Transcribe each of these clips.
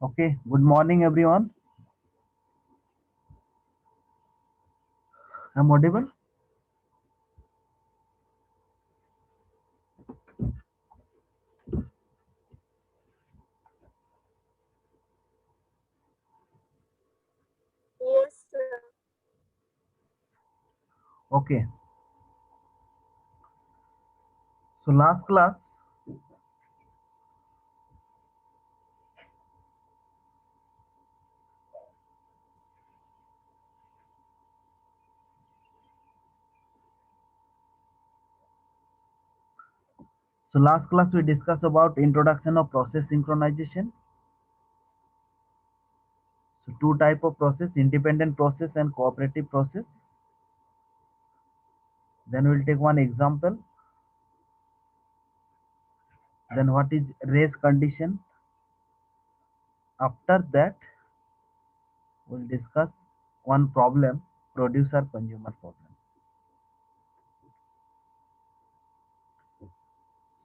Okay, good morning everyone. I'm audible? Yes, sir. Okay, so last class, we discussed about introduction of process synchronization. So two type of process, independent process and cooperative process. Then we'll take one example. Then what is race condition? After that, we'll discuss one problem, producer consumer problem.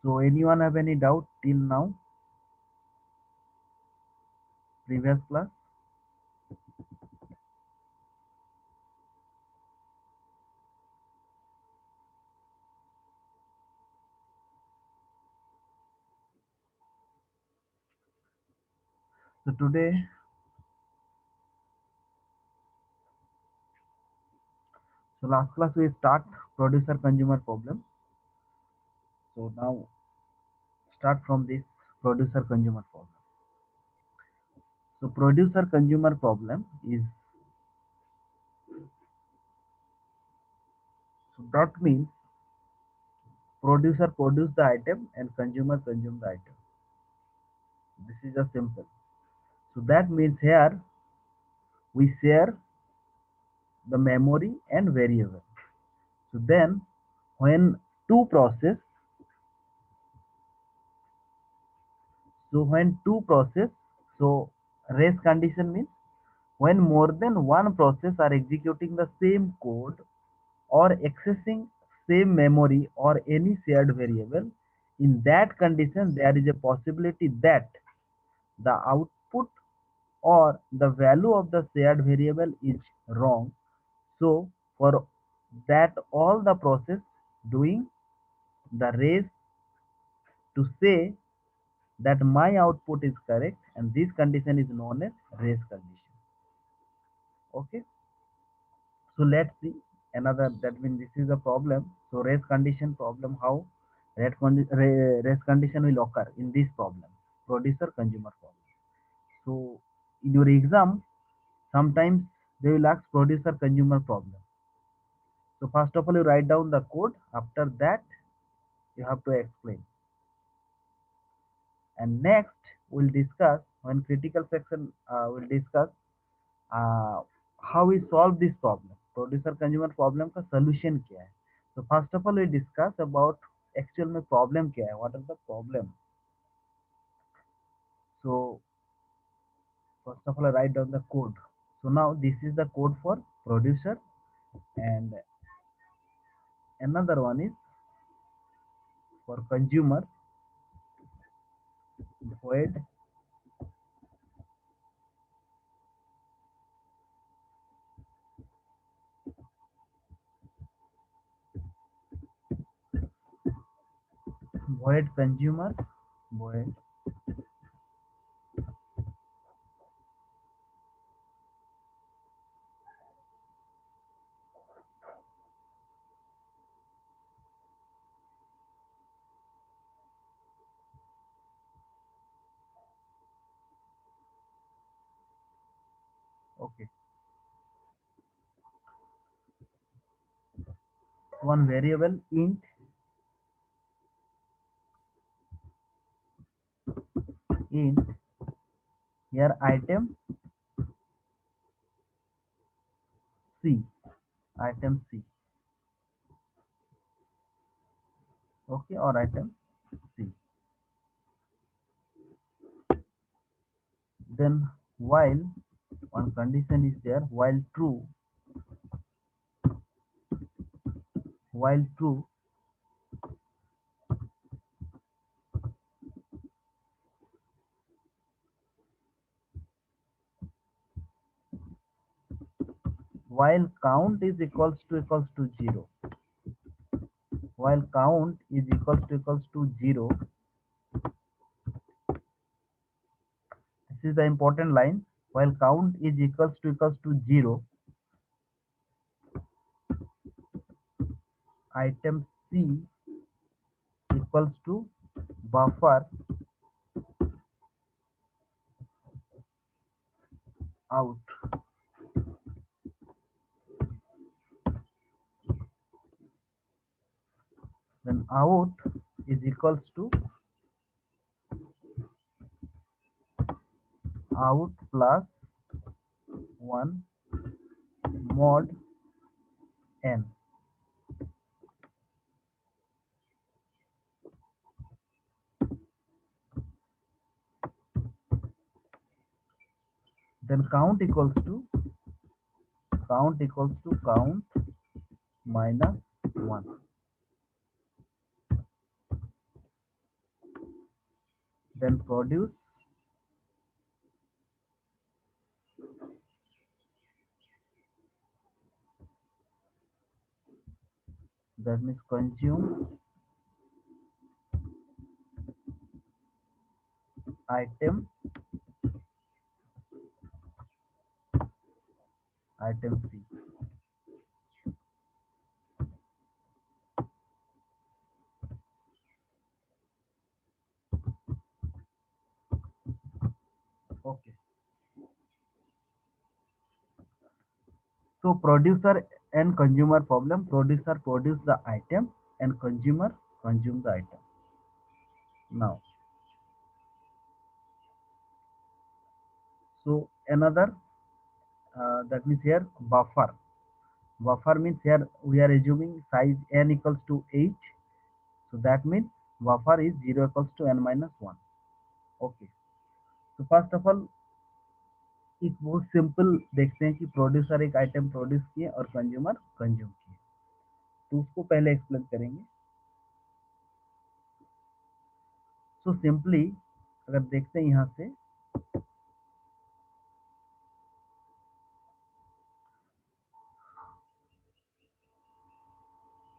So anyone have any doubt till now? Previous class? So today, so last class we start producer consumer problem. So now start from this producer consumer problem. So producer consumer problem is, so that means producer produce the item and consumer consume the item. This is just simple. So that means here we share the memory and variable. So then when two process, so race condition means when more than one process are executing the same code or accessing same memory or any shared variable, In that condition, there is a possibility that the output or the value of the shared variable is wrong. So for that, all the process doing the race to say that my output is correct, and this condition is known as race condition. Okay, so let's see another, that means this is a problem. So race condition problem, how race condition will occur in this problem, producer consumer problem. So in your exam, sometimes they will ask producer consumer problem. So first of all, you write down the code. After that, you have to explain. And next, we'll discuss, when critical section, we'll discuss uh, how we solve this problem. Producer consumer problem का solution क्या है? So first of all, we discuss about actual में problem क्या है? What are the problem? So first of all, I write down the code. So now this is the code for producer, and another one is for consumer. Void void consumer void okay, one variable int here item c, item c, okay, or item c. Then while one condition is there, while true, while count is equals to 0, while count is equals to 0, this is the important line. While count is equals to 0, item c equals to buffer out. Then out is equals to out plus 1 mod n. Then count minus 1. Then produce, that means consume item C. Okay. So producer and consumer problem. Producer produce the item and consumer consume the item. Now, so another, that means here buffer. Buffer means here we are assuming size n equals to 8. So that means buffer is 0 equals to n minus 1. Okay. So first of all, एक बहुत simple देखते हैं कि producer एक item produce किए और consumer consume किए, तो उसको पहले एक्सप्लेन करेंगे. सो सिंपली अगर देखते हैं यहाँ से,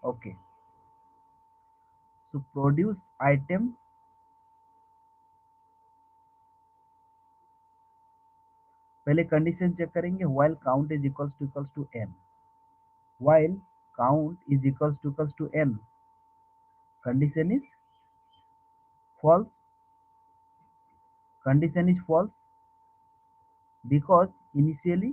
ओके, सो प्रोड्यूस आइटम, पहले कंडीशन चेक करेंगे, while count is equals to n, while count is equals to n, condition is false, condition is false because initially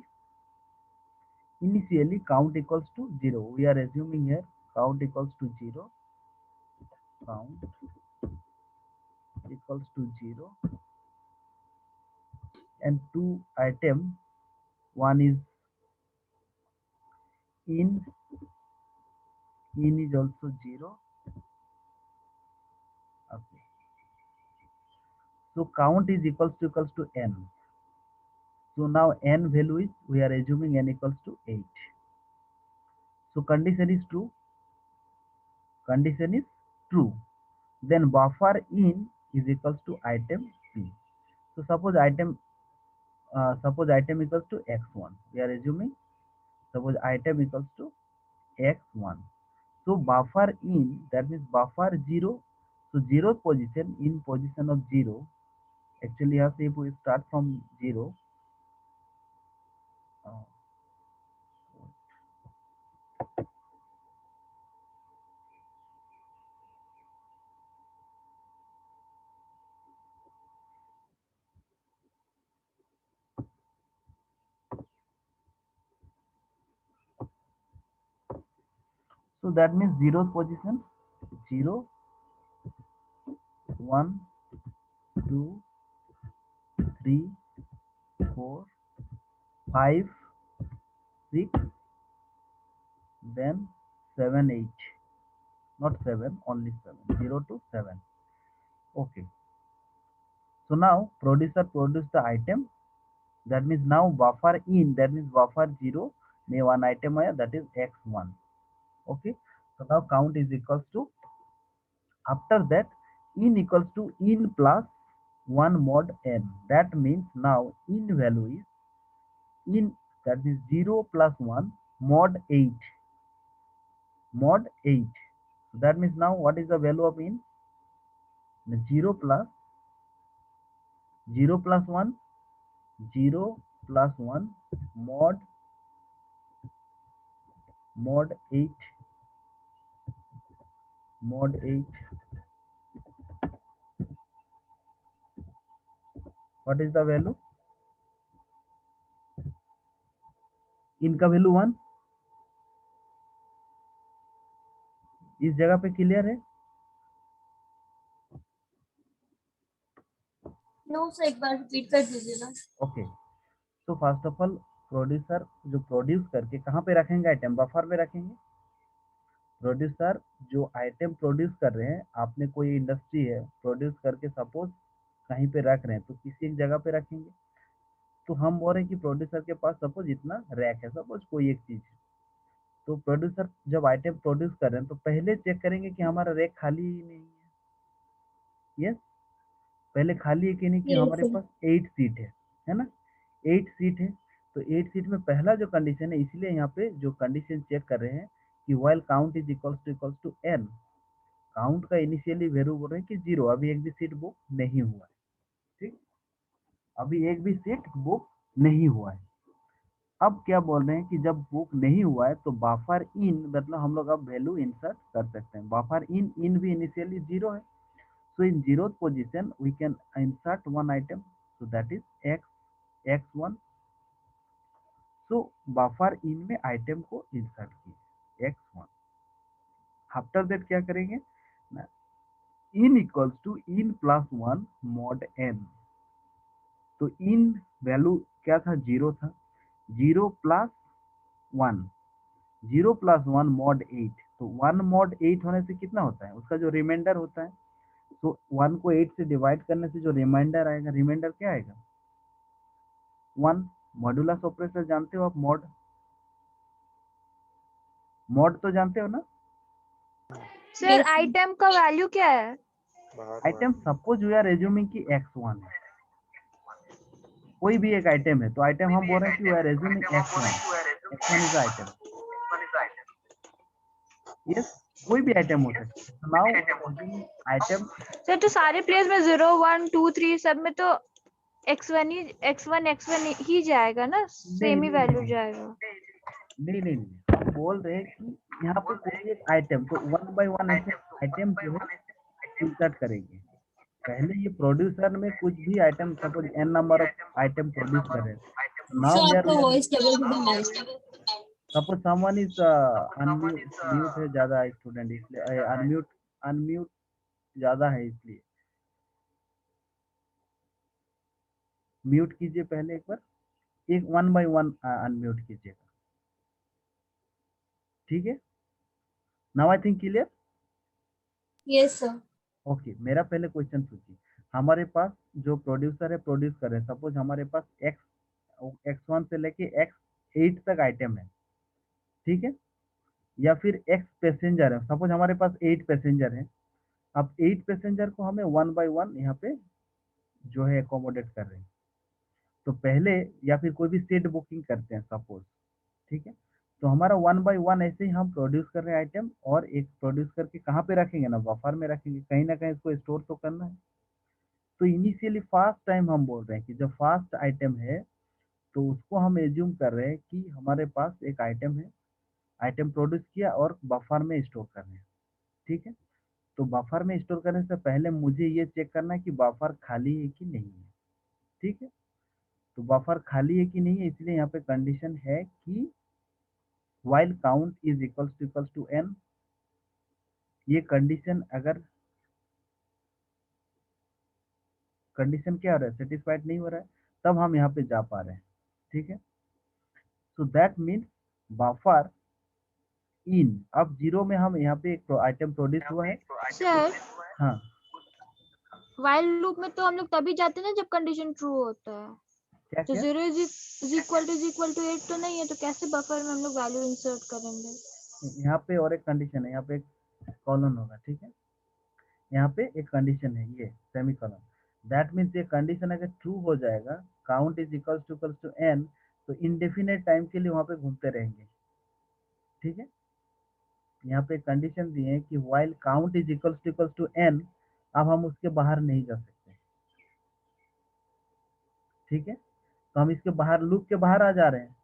count equals to 0. We are assuming here count equals to 0, count equals to 0, and two item, one is in is also 0. Okay, so count is equals to n. So now n value is, we are assuming n equals to 8. So condition is true, condition is true, then buffer in is equals to item p. So suppose item equals to x1, we are assuming, suppose item equals to x1, so buffer in, that means buffer 0, so 0th position, in position of 0, actually here if we start from 0, uh, so that means 0th position, 0, 1, 2, 3, 4, 5, 6, then 7, 8, not 7, only 7, 0 to 7. Okay, so now producer produced the item, that means now buffer in, that means buffer 0 में one item आया, that is x1. Okay, so now count is equals to, after that in equals to in plus 1 mod n, that means now in value is in, that is 0 plus 1 mod 8, mod 8. So that means now what is the value of in? 0 plus 0 plus 1, 0 plus 1 mod 8, mod 8, what is the value? इनका value 1, इस जगह पे clear है? No sir, एक बार repeat कर दीजिएगा। Okay, तो first of all producer जो प्रोड्यूस करके कहाँ पे रखेंगे आइटम? बफर में रखेंगे। प्रोड्यूसर जो आइटम प्रोड्यूस कर रहे हैं, आपने कोई इंडस्ट्री है प्रोड्यूस करके सपोज कहीं पे रख रहे हैं, तो किसी एक जगह पे रखेंगे। तो हम बोल रहे हैं कि प्रोड्यूसर के पास सपोज इतना रैक है, सपोज कोई एक चीज है, तो प्रोड्यूसर जब आइटम प्रोड्यूस कर रहे हैं तो पहले चेक करेंगे कि हमारा रैक खाली ही नहीं है। यस, पहले खाली है कि नहीं, कि हमारे पास 8 सीट है ना, 8 सीट है। तो 8 सीट में पहला जो कंडीशन है, इसलिए यहाँ पे जो कंडीशन चेक कर रहे हैं कि while count is equals to n, count का इनिशियली वैल्यू बोल रहे हैं कि 0, अभी एक भी सीट बुक नहीं हुआ है। ठीक, अभी एक भी सीट बुक नहीं हुआ है। अब क्या बोल रहे हैं कि जब बुक नहीं हुआ है तो बफर इन, मतलब हम लोग अब वैल्यू इंसर्ट कर सकते हैं। बफर इन भी इनिशियली 0 है, so in 0th position we can insert one item, so that is x1. so buffer in में item को insert किए x1। आफ्टर दैट क्या करेंगे, in equals to in plus 1 mod n। तो in value क्या था? 0 था, 0 प्लस 1, 0 प्लस 1 mod 8। तो 1 mod 8 होने से कितना होता है? उसका जो रिमाइंडर होता है, तो 1 को 8 से डिवाइड करने से जो रिमाइंडर आएगा, रिमाइंडर क्या आएगा? 1। मॉडुलस ऑपरेटर जानते हो आप? मॉड, मॉड तो जानते हो ना? सर आइटम का वैल्यू क्या है? Item suppose we are assuming कि x1 है, कोई भी एक आइटम है, तो आइटम हम बोल रहे हैं कि we are assuming x1, x1 is item. Yes, कोई भी आइटम हो सकता है। Now we are assuming item. Sir तो सारे प्लेस में 0 1 2 3 सब में तो x1 ही जाएगा ना, सेम ही वैल्यू जाएगा। नहीं नहीं नहीं, हम बोल रहे हैं कि यहाँ पे कोई एक आइटम, तो वन बाय वन ऐसे आइटम जो है इंसर्ट करेंगे। पहले ये प्रोड्यूसर में कुछ भी item, suppose n number of item produce कर रहे हैं, नाउ सर हियर आपका we are, voice double double आएगा। Suppose someone is unmute, mute है ज्यादा स्टूडेंट, इसलिए अनम्यूट, अनम्यूट ज्यादा है, इसलिए म्यूट कीजिए पहले एक बार, एक वन बाय वन अनम्यूट कीजिएगा। ठीक है, now I think clear. Yes sir. Okay, मेरा पहले क्वेश्चन पूछिए। हमारे पास जो प्रोड्यूसर है, प्रोड्यूस कर रहे हैं, सपोज हमारे पास x1 से लेके x8 तक आइटम है, ठीक है, या फिर x पैसेंजर है, सपोज हमारे पास 8 पैसेंजर है। अब 8 पैसेंजर को हमें वन बाय वन यहाँ पे जो है एकोमोडेट कर रहे हैं। तो पहले, या फिर कोई भी सीट बुकिंग करते हैं सपोज, ठीक है, तो हमारा वन बाय वन ऐसे ही हम प्रोड्यूस कर रहे हैं आइटम, और एक प्रोड्यूस करके कहाँ पे रखेंगे ना, बफर में रखेंगे, कहीं ना कहीं इसको स्टोर तो करना है। तो इनिशियली फास्ट टाइम हम बोल रहे हैं कि जब फास्ट आइटम है, तो उसको हम एज्यूम कर रहे हैं कि हमारे पास एक आइटम है, आइटम प्रोड्यूस किया और बफर में स्टोर कर रहे हैं। ठीक है, तो बफर में स्टोर करने से पहले मुझे ये चेक करना है कि बफर खाली है कि नहीं है। ठीक है, तो बफर खाली है कि नहीं है, इसलिए यहाँ पे कंडीशन है कि while count is equals to n। ये कंडीशन अगर, कंडीशन क्या हो रहा है, सेटिस्फाइड नहीं हो रहा है, तब हम यहाँ पे जा पा रहे हैं। ठीक है, so that means buffer in, अब जीरो में हम यहाँ पे एक आइटम प्रोड्यूस हुआ है। सर हाँ, व्हाइल लूप में तो हम लोग तभी जाते हैं ना जब कंडीशन ट्रू होता है। क्या तो क्या 0 इज इक्वल टू 8 तो नहीं है, तो कैसे बफर में हम लोग वैल्यू इंसर्ट करेंगे? यहाँ पे और एक कंडीशन है, यहाँ पे एक कॉलन होगा। ठीक है, यहाँ पे एक कंडीशन है, ये सेमी कॉलन। दैट मीन्स ये कंडीशन अगर ट्रू हो जाएगा, count is equals to N, तो इनडेफिनेट टाइम के लिए वहाँ पे घूमते रहेंगे। ठीक है, यहाँ पे कंडीशन दी है कि while count is equals to n, अब हम उसके बाहर नहीं जा सकते। ठीक है, तो हम इसके बाहर, लूप के बाहर आ जा रहे हैं।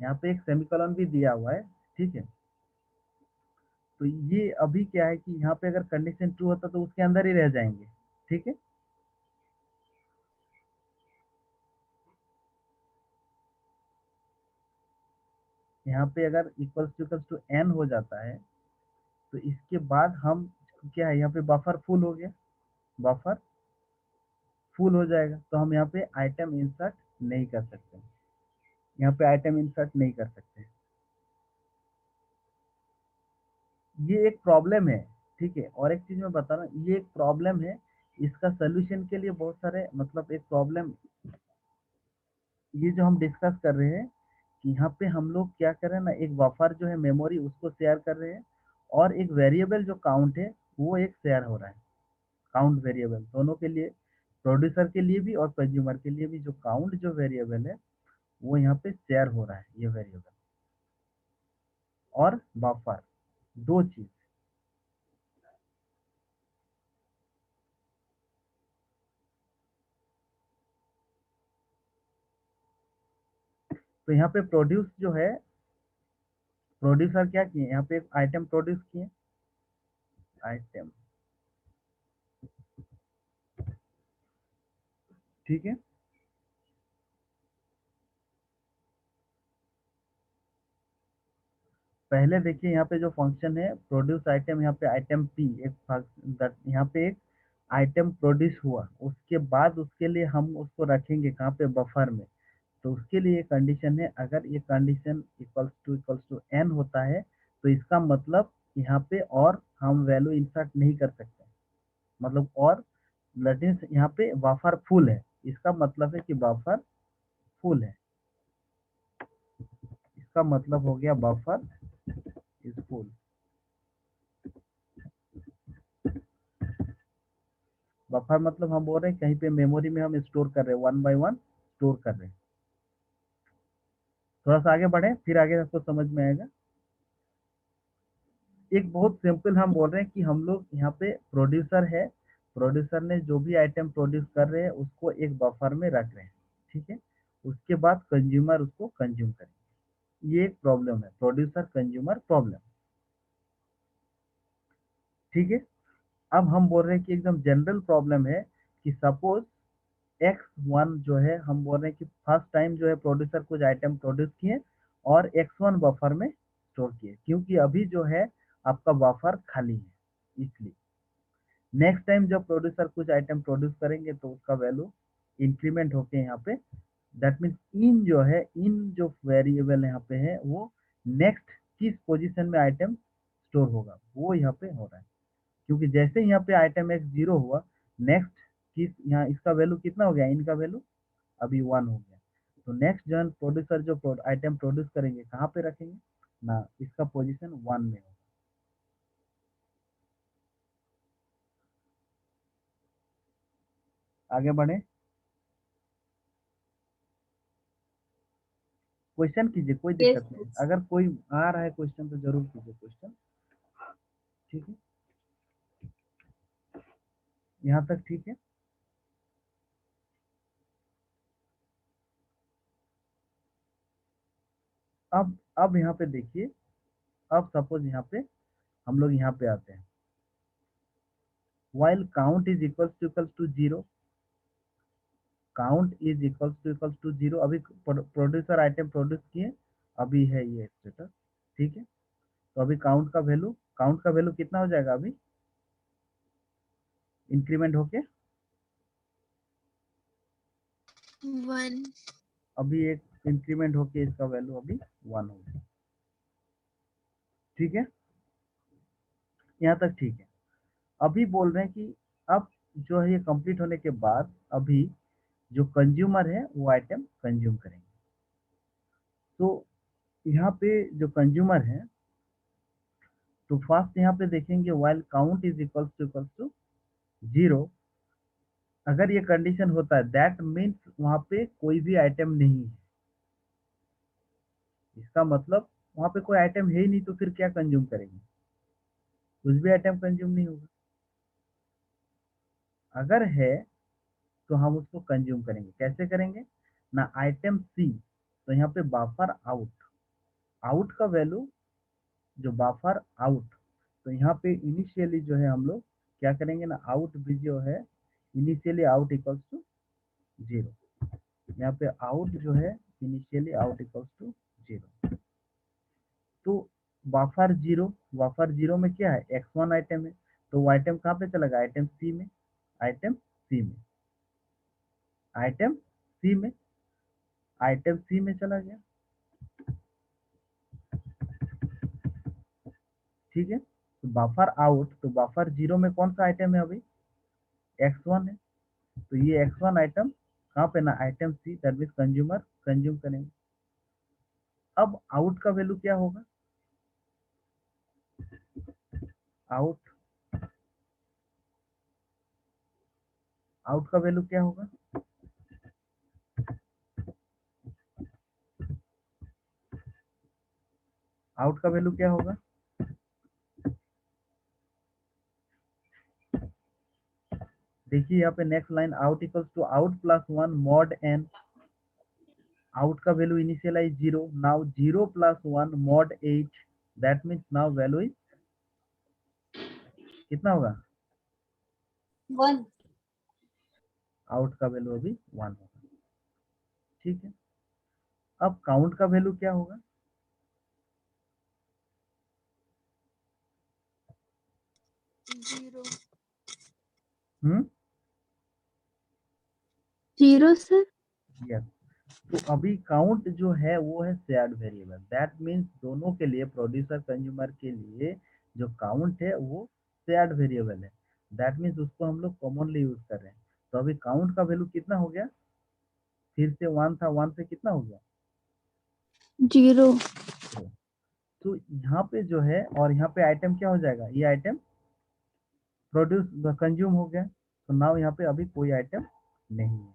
यहाँ पे एक सेमीकोलन भी दिया हुआ है। ठीक है, तो ये अभी क्या है कि यहाँ पे अगर कंडीशन ट्रू होता तो उसके अंदर ही रह जाएंगे। ठीक है, यहाँ पे अगर इक्वल्स टू n हो जाता है, तो इसके बाद हम, क्या है, यहाँ पे बफर फुल हो गया, बफर फुल हो जाएगा, तो हम यहाँ पे आइटम इंसर्ट नहीं कर सकते, यहाँ पे आइटम इंसर्ट नहीं कर सकते। ये एक प्रॉब्लम है। ठीक है, और एक चीज मैं बता रहा हूँ, ये एक प्रॉब्लम है। इसका सोल्यूशन के लिए बहुत सारे, मतलब एक प्रॉब्लम, ये जो हम डिस्कस कर रहे हैं कि यहाँ पे हम लोग क्या कर रहे हैं ना, एक बफर जो है मेमोरी उसको शेयर कर रहे हैं, और एक वेरिएबल जो काउंट है वो एक शेयर हो रहा है। काउंट वेरिएबल दोनों के लिए, प्रोड्यूसर के लिए भी और कंज्यूमर के लिए भी, जो काउंट जो वेरिएबल है वो यहाँ पे शेयर हो रहा है, ये वेरिएबल और बफर, दो चीज। तो यहाँ पे प्रोड्यूस जो है, प्रोड्यूसर क्या किए, यहाँ पे एक आइटम प्रोड्यूस किए, आइटम। ठीक है, पहले देखिए यहाँ पे जो फंक्शन है प्रोड्यूस आइटम, यहाँ पे आइटम पी, यहाँ पे एक आइटम प्रोड्यूस हुआ, उसके बाद उसके लिए हम उसको रखेंगे कहाँ पे, बफर में। तो उसके लिए कंडीशन है, अगर ये कंडीशन इक्वल्स टू एन होता है, तो इसका मतलब यहाँ पे और हम वैल्यू इंसर्ट नहीं कर सकते, मतलब और दैट यहाँ पे बफर फुल है, इसका मतलब है कि बफर फुल है, इसका मतलब हो गया बफर इज फुल। बफर मतलब हम बोल रहे हैं कहीं पे मेमोरी में हम स्टोर कर रहे हैं, 1 बाय 1 स्टोर कर रहे हैं। थोड़ा सा आगे बढ़े फिर आगे आपको समझ में आएगा। एक बहुत सिंपल हम बोल रहे हैं कि हम लोग यहाँ पे प्रोड्यूसर है, प्रोड्यूसर ने जो भी आइटम प्रोड्यूस कर रहे हैं उसको एक बफर में रख रहे हैं, ठीक है। उसके बाद कंज्यूमर उसको कंज्यूम करेंगे। ये एक प्रॉब्लम है, प्रोड्यूसर कंज्यूमर प्रॉब्लम, ठीक है। अब हम बोल रहे हैं कि एकदम जनरल प्रॉब्लम है कि सपोज X1 जो है, हम बोल रहे हैं कि फर्स्ट टाइम जो है प्रोड्यूसर कुछ आइटम प्रोड्यूस किए और X1 बफर में स्टोर किए, क्योंकि अभी जो है आपका बफर खाली है इसलिए। नेक्स्ट टाइम जब प्रोड्यूसर कुछ आइटम प्रोड्यूस करेंगे तो उसका वैल्यू इंक्रीमेंट होके यहाँ पे, दैट मीन्स इन जो है, इन जो वेरिएबल यहाँ पे है वो नेक्स्ट किस पोजीशन में आइटम स्टोर होगा वो यहाँ पे हो रहा है, क्योंकि जैसे यहाँ पे आइटम x 0 हुआ, नेक्स्ट किस यहाँ इसका वैल्यू कितना हो गया, इनका वैल्यू अभी 1 हो गया। तो नेक्स्ट जो प्रोड्यूसर जो आइटम प्रोड्यूस करेंगे कहाँ पे रखेंगे ना, इसका पोजीशन 1 में होगा। आगे बढ़े, क्वेश्चन कीजिए, कोई Yes. दिक्कत नहीं, अगर कोई आ रहा है क्वेश्चन तो जरूर कीजिए क्वेश्चन, ठीक है। यहाँ तक ठीक है। अब यहाँ पे देखिए, अब सपोज यहाँ पे हम लोग यहाँ पे आते हैं, while count is equals to 0, count is equals to 0, अभी प्रोड्यूसर आइटम प्रोड्यूस किए, अभी है ये स्टेटस, ठीक है। तो अभी काउंट का वैल्यू कितना हो जाएगा, अभी इंक्रीमेंट होके 1. अभी एक इंक्रीमेंट होके इसका वैल्यू अभी 1 हो गया, ठीक है। यहाँ तक ठीक है। अभी बोल रहे हैं कि अब जो है ये कंप्लीट होने के बाद अभी जो कंज्यूमर है वो आइटम कंज्यूम करेंगे। तो यहाँ पे जो कंज्यूमर है, तो फर्स्ट यहाँ पे देखेंगे while count is equals to 0, अगर ये कंडीशन होता है दैट मीन्स वहां पे कोई भी आइटम नहीं है, इसका मतलब वहां पे कोई आइटम है ही नहीं, तो फिर क्या कंज्यूम करेंगे, कुछ भी आइटम कंज्यूम नहीं होगा। अगर है तो हम उसको कंज्यूम करेंगे, कैसे करेंगे ना, आइटम सी, तो यहाँ पे बफर आउट, आउट का वैल्यू जो बफर आउट, तो यहाँ पे इनिशियली जो है हम लोग क्या करेंगे ना, आउट भी जो है इनिशियली आउट इक्वल्स टू 0, यहाँ पे आउट जो है इनिशियली आउट इक्वल्स टू 0। तो बफर जीरो में क्या है, x1 आइटम है, तो वो आइटम कहाँ पे चला गया, आइटम सी में, आइटम सी में, आइटम सी में, आइटम सी में चला गया, ठीक है। तो बफर आउट, तो बफर जीरो में कौन सा आइटम है, अभी x1 है, तो ये x1 आइटम कहाँ पे ना, item C, that means consumer consume करेंगे। अब आउट का वैल्यू क्या होगा, आउट आउट का वैल्यू क्या होगा, आउट का वैल्यू क्या होगा, देखिए यहाँ पे next line, out equals to out plus 1 mod N, out का value initialise 0, now 0 plus 1 mod 8, that means now value is कितना होगा, 1. आउट का वैल्यू अभी 1 होगा, ठीक है। अब काउंट का वैल्यू क्या होगा, 0 हम्म, 0 सर। यस। तो अभी काउंट जो है वो है शेयर्ड वेरिएबल, दैट मीन्स दोनों के लिए, प्रोड्यूसर कंज्यूमर के लिए जो काउंट है वो शेयर्ड वेरिएबल है, दैट मीन्स उसको हम लोग कॉमनली यूज कर रहे हैं। तो अभी काउंट का वैल्यू कितना हो गया, फिर से 1 था, 1 से कितना हो गया, 0 तो यहाँ पे जो है, और यहाँ पे आइटम क्या हो जाएगा, ये आइटम प्रोड्यूस कंज्यूम हो गया, तो नाउ यहाँ पे अभी कोई आइटम नहीं है,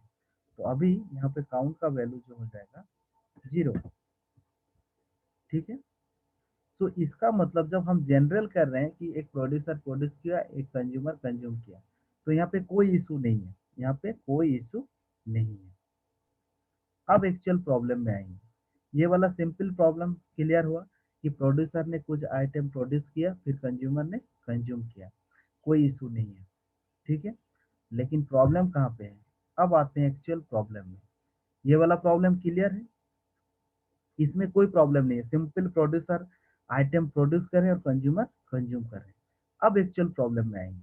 तो अभी यहाँ पे काउंट का वैल्यू जो हो जाएगा 0। ठीक है, तो इसका मतलब जब हम जनरल कर रहे हैं कि एक प्रोड्यूसर प्रोड्यूस किया, एक कंज्यूमर कंज्यूम किया, तो यहाँ पे कोई इशू नहीं है, यहाँ पे कोई इशू नहीं है। अब एक्चुअल प्रॉब्लम में आएंगे। ये वाला सिंपल प्रॉब्लम क्लियर हुआ कि प्रोड्यूसर ने कुछ आइटम प्रोड्यूस किया, फिर कंज्यूमर ने कंज्यूम किया, कोई इशू नहीं है। ठीक है, लेकिन प्रॉब्लम कहाँ पे है? अब आते हैं एक्चुअल प्रॉब्लम में। ये वाला प्रॉब्लम क्लियर है, इसमें कोई प्रॉब्लम नहीं है, सिंपल प्रोड्यूसर आइटम प्रोड्यूस कर रहे हैं और कंज्यूमर कंज्यूम कर रहे हैं। अब एक्चुअल प्रॉब्लम में आएंगे।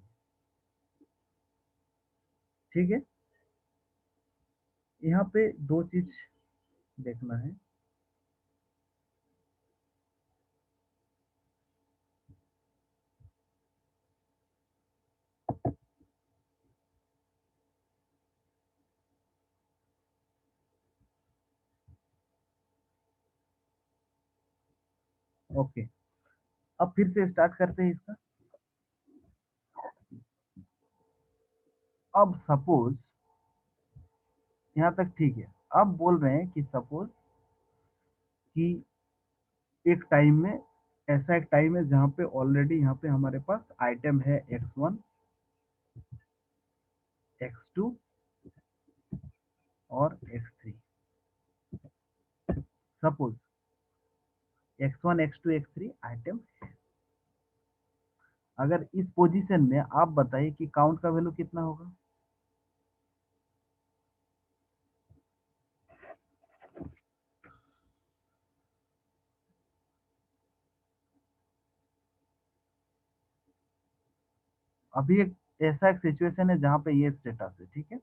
ठीक है, यहाँ पे दो चीज देखना है। ओके, अब फिर से स्टार्ट करते हैं इसका। अब सपोज यहाँ तक ठीक है। अब बोल रहे हैं कि सपोज कि एक टाइम में, ऐसा एक टाइम है जहाँ पे ऑलरेडी यहाँ पे हमारे पास आइटम है x1 x2 और x3। Suppose x1 x2 x3 item है। अगर इस पोजीशन में आप बताइए कि काउंट का वैल्यू कितना होगा? अभी एक ऐसा एक सिचुएशन है जहाँ पे ये स्टेटस है। ठीक है,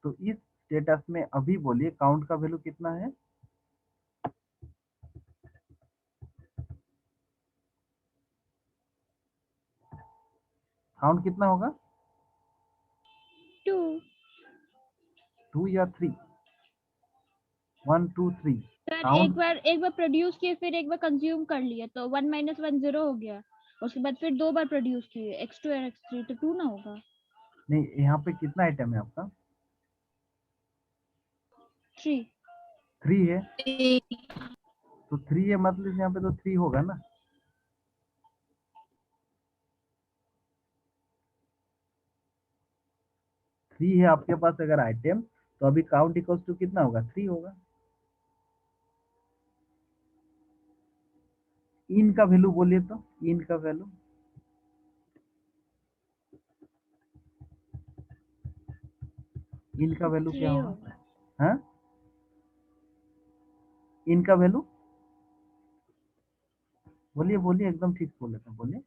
तो इस स्टेटस में अभी बोलिए काउंट का वैल्यू कितना है? काउंट कितना होगा? 2 2 या 3? 1 2 3 सर। काउंट। एक बार प्रोड्यूस किए, फिर एक बार कंज्यूम कर लिया, तो 1 - 1 0 हो गया। उसके बाद फिर 2 बार प्रोड्यूस किए, x2 और x3, तो 2 ना होगा? नहीं, यहाँ पे कितना आइटम है आपका? 3। 3 है, तो 3 है मतलब यहाँ पे तो 3 होगा ना। 3 है आपके पास अगर आइटम, तो अभी काउंट इक्वल्स टू कितना होगा? 3 होगा। इन का वैल्यू बोलिए तो, इन का वैल्यू इनका वैल्यू क्या 3 होगा? होगा। हाँ, इनका वैल्यू बोलिए, बोलिए एकदम ठीक बोले तो बोलिए।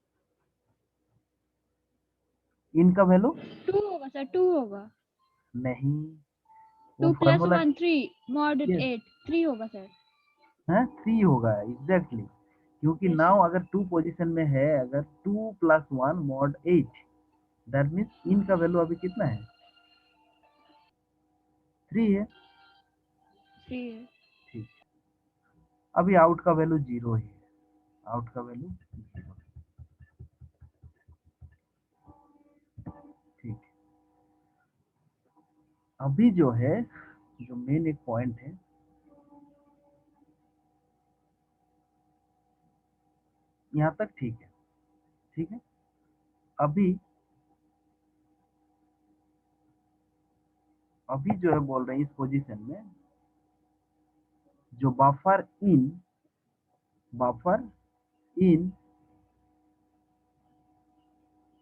इनका वैल्यू 2 होगा सर, 2 होगा। नहीं, 2 वो + फॉर्मूला 1 3 mod ये 8 3 होगा सर। है 3 होगा एग्जैक्टली, क्योंकि यस नाउ सर। अगर 2 पोजीशन में है, अगर 2 + 1 mod 8, दैट मीन्स इनका वैल्यू अभी कितना है? 3 है। 3 है। ठीक, अभी आउट का वैल्यू 0 ही है, आउट का वैल्यू 0। ठीक, अभी जो है, जो मेन एक पॉइंट है, यहाँ तक ठीक है। ठीक है, अभी अभी जो है बोल रहे हैं इस पोजीशन में जो बफर इन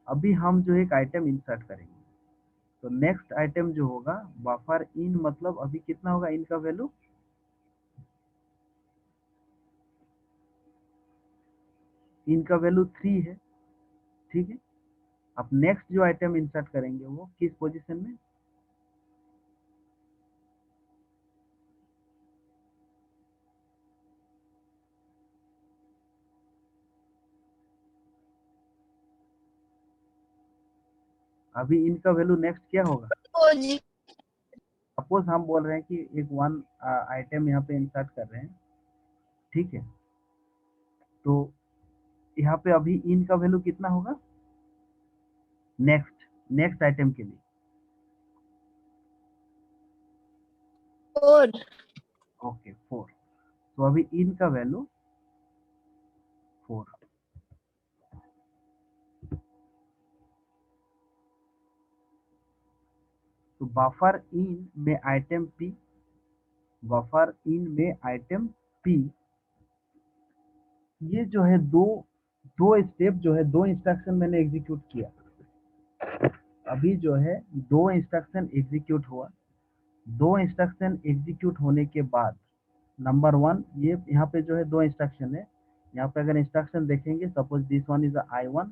अभी हम जो एक आइटम इंसर्ट करेंगे, तो नेक्स्ट आइटम जो होगा बफर इन, मतलब अभी कितना होगा इनका वैल्यू? इनका वैल्यू 3 है। ठीक है, अब नेक्स्ट जो आइटम इंसर्ट करेंगे वो किस पोजीशन में? अभी इनका वैल्यू नेक्स्ट क्या होगा? सपोज हम बोल रहे हैं कि एक वन आइटम यहाँ पे इंसर्ट कर रहे हैं। ठीक है, तो यहाँ पे अभी इन का वैल्यू कितना होगा नेक्स्ट नेक्स्ट आइटम के लिए? 4. ओके 4। तो अभी इन का वैल्यू 4। तो बफर इन में आइटम पी, बफर इन में आइटम पी, ये जो है दो दो स्टेप जो है, दो इंस्ट्रक्शन मैंने एग्जीक्यूट किया। अभी जो है दो इंस्ट्रक्शन एग्जीक्यूट हुआ। दो इंस्ट्रक्शन एग्जीक्यूट होने के बाद नंबर 1, ये यहाँ पे जो है दो इंस्ट्रक्शन है। यहाँ पे अगर इंस्ट्रक्शन देखेंगे, suppose this one is I1,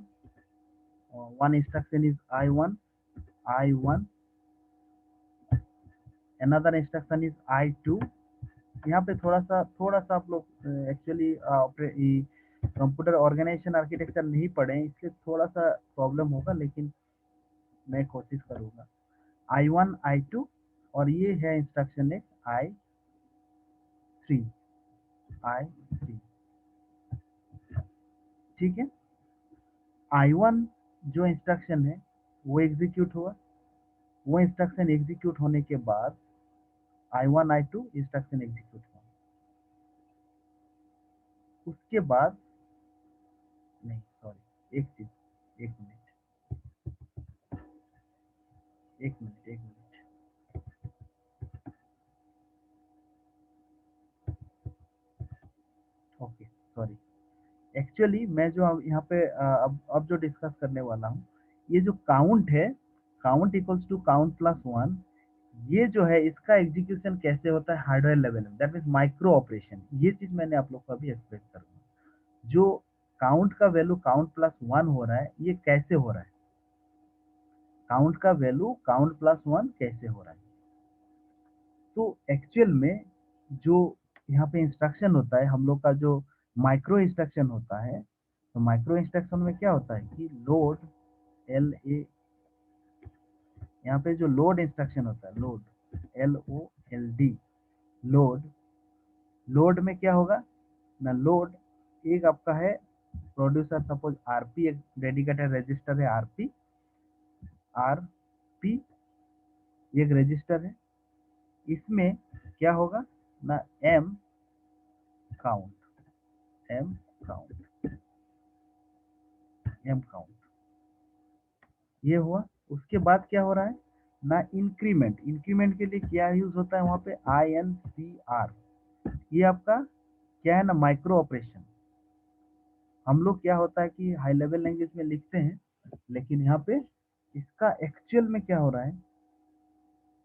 one instruction is I1, another instruction is I2। यहाँ पे थोड़ा सा आप लोग एक्चुअली कंप्यूटर ऑर्गेनाइजेशन आर्किटेक्चर नहीं पढ़े हैं, इसलिए थोड़ा सा प्रॉब्लम होगा, लेकिन मैं कोशिश करूँगा। I1 I2 और ये है इंस्ट्रक्शन एक I3। ठीक है। I1 जो इंस्ट्रक्शन है वो एग्जीक्यूट हुआ। वो इंस्ट्रक्शन एग्जीक्यूट होने के बाद I1 I2 इंस्ट्रक्शन एग्जीक्यूट हुआ। उसके बाद नहीं, सॉरी, एक चीज, एक मिनट, एक मिनट, एक मिनट। Okay, sorry. एक्चुअली मैं जो यहाँ पे अब जो डिस्कस करने वाला हूँ, ये जो काउंट है, count equals to count plus 1, ये जो है इसका एग्जीक्यूशन कैसे होता है हार्डवेयर लेवल में, दैट मीन्स माइक्रो ऑपरेशन। ये चीज मैंने आप लोग को अभी एक्सप्लेन करूंगा। जो काउंट का वैल्यू काउंट प्लस 1 हो रहा है, ये कैसे हो रहा है, काउंट का वैल्यू काउंट प्लस 1 कैसे हो रहा है। तो एक्चुअल में जो यहाँ पे इंस्ट्रक्शन होता है, हम लोग का जो माइक्रो इंस्ट्रक्शन होता है, तो माइक्रो इंस्ट्रक्शन में क्या होता है कि लोड, LA, यहाँ पे जो लोड इंस्ट्रक्शन होता है, लोड, LOLD, लोड, लोड में क्या होगा ना, लोड एक आपका है प्रोड्यूसर, सपोज RP, एक डेडिकेटेड रजिस्टर है RP एक रजिस्टर है। इसमें क्या होगा ना, M काउंट, M काउंट, ये हुआ। उसके बाद क्या हो रहा है ना, इंक्रीमेंट, इंक्रीमेंट के लिए क्या यूज होता है वहां पे, INCR। ये आपका क्या है ना, माइक्रो ऑपरेशन। हम लोग क्या होता है कि हाई लेवल लैंग्वेज में लिखते हैं, लेकिन यहाँ पे इसका एक्चुअल में क्या हो रहा है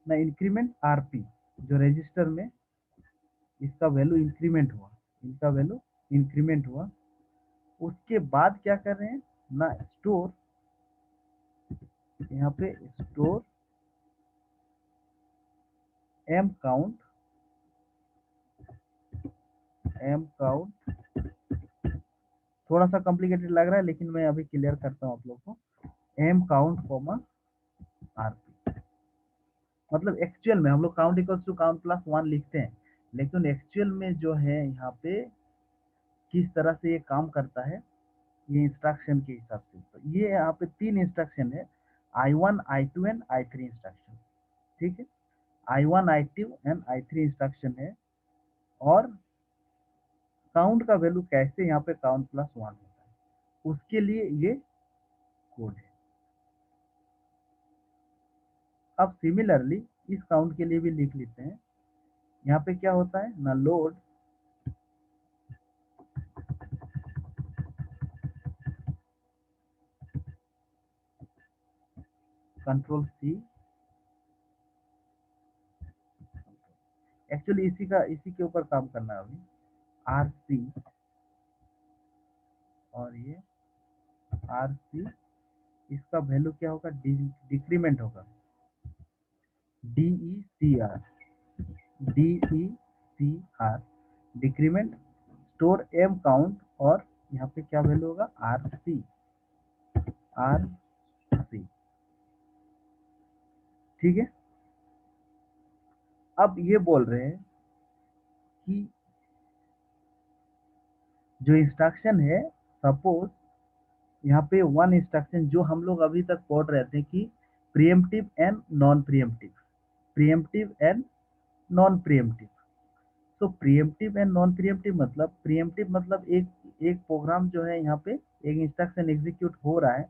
ना, इंक्रीमेंट RP, जो रजिस्टर में इसका वैल्यू इंक्रीमेंट हुआ, इनका वैल्यू इंक्रीमेंट हुआ। उसके बाद क्या कर रहे हैं ना, स्टोर, यहाँ पे स्टोर M काउंट, थोड़ा सा कॉम्प्लिकेटेड लग रहा है, लेकिन मैं अभी क्लियर करता हूँ आप लोग को। M काउंट कॉमा RP, मतलब एक्चुअल में हम लोग count equals to count plus 1 लिखते हैं, लेकिन एक्चुअल में जो है यहाँ पे किस तरह से ये काम करता है, ये इंस्ट्रक्शन के हिसाब से। तो ये यहाँ पे 3 इंस्ट्रक्शन है, I1 I2 and I3 instruction. ठीक है, I1 I2 and I3 instruction है। और काउंट का वैल्यू कैसे यहाँ पे काउंट प्लस 1 होता है, उसके लिए ये कोड है। अब सिमिलरली इस काउंट के लिए भी लिख लेते हैं। यहाँ पे क्या होता है ना, लोड, कंट्रोल C, एक्चुअली इसी के ऊपर काम करना है अभी, RC, और ये RC, इसका वैल्यू क्या होगा, डिक्रीमेंट होगा, DECR, decrement, store M count, और यहाँ पे क्या वैल्यू होगा, RC। ठीक है। अब ये बोल रहे हैं कि जो इंस्ट्रक्शन है, सपोज यहाँ पे वन इंस्ट्रक्शन जो हम लोग अभी तक पढ़ रहे थे कि pre-emptive and non pre-emptive, pre-emptive and non pre-emptive. तो प्रिएम्प्टिव एंड नॉन प्रिएम्प्टिव मतलब एक एक प्रोग्राम जो है यहाँ पे एक इंस्ट्रक्शन एग्जीक्यूट हो रहा है,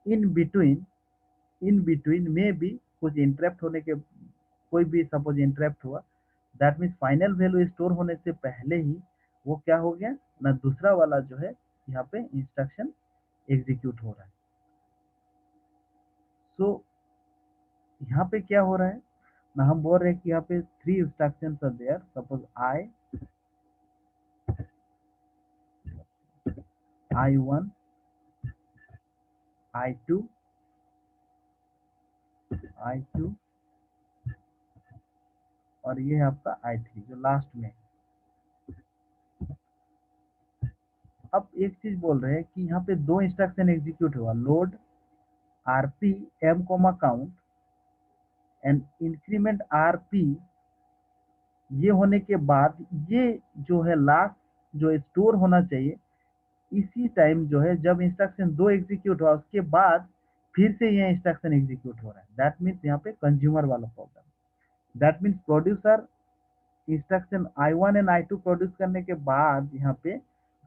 इन बिटवीन में भी कुछ इंटरप्ट होने के, कोई भी सपोज इंटरप्ट हुआ, that means final value store होने से पहले ही वो क्या हो गया ना, दूसरा वाला जो है यहाँ पे इंस्ट्रक्शन एग्जीक्यूट हो रहा है। सो यहाँ पे क्या हो रहा है ना, हम बोल रहे हैं कि यहाँ पे 3 instructions are there, suppose I1, I2, I2 और ये है आपका I3 जो लास्ट में। अब एक चीज बोल रहे हैं कि यहाँ पे 2 इंस्ट्रक्शन एग्जीक्यूट हुआ, load rp m count and increment rp। ये होने के बाद ये जो है लास्ट जो स्टोर होना चाहिए, इसी टाइम जो है जब इंस्ट्रक्शन 2 एग्जीक्यूट हुआ उसके बाद फिर से ये इंस्ट्रक्शन एग्जीक्यूट हो रहा है। दैट मीन्स यहाँ पे कंज्यूमर वाला problem. That means producer instruction I1 and I2 produce करने के बाद यहाँ पे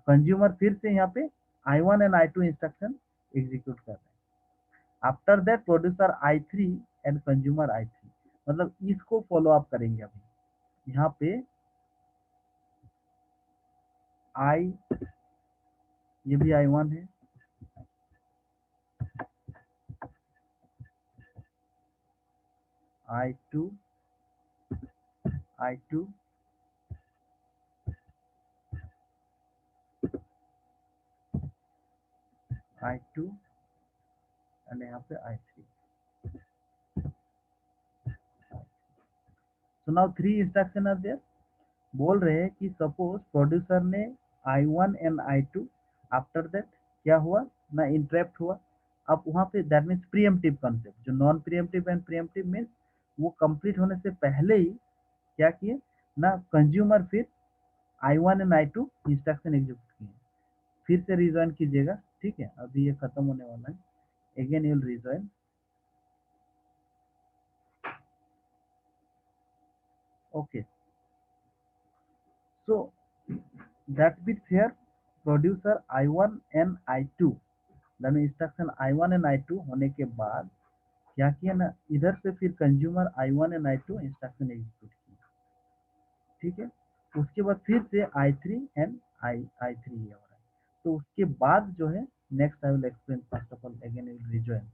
कंज्यूमर फिर से यहाँ पे I1 and I2 instruction execute कर रहे हैं। After that producer I3 and consumer I3, मतलब इसको फॉलो अप करेंगे। अभी यहाँ पे ये भी I1 है, I2, I2, I2 एंड यहाँ पे I3। So now 3 instruction are there. बोल रहे हैं कि सपोज प्रोड्यूसर ने I1 and I2, after that क्या हुआ ना, इंटरप्ट हुआ। अब वहां पे दैट मीन्स प्रीएम्प्टिव कॉन्सेप्ट, जो non pre-emptive and pre-emptive means वो कंप्लीट होने से पहले ही क्या किए ना, कंज्यूमर फिर I1 and I2 instruction execute किए। फिर से रिजॉइन कीजिएगा, ठीक है, अभी ये खत्म होने वाला है। Again you will rejoin. Okay, so that means here producer I1 and I2, यानी इंस्ट्रक्शन I1 एंड I2 होने के बाद क्या किया ना, इधर से फिर consumer I1 and I2 instruction execute किया, ठीक है। उसके बाद फिर से I3 एंड I3 ये हो रहा है। तो उसके बाद जो है next I will explain, first of all again will rejoin.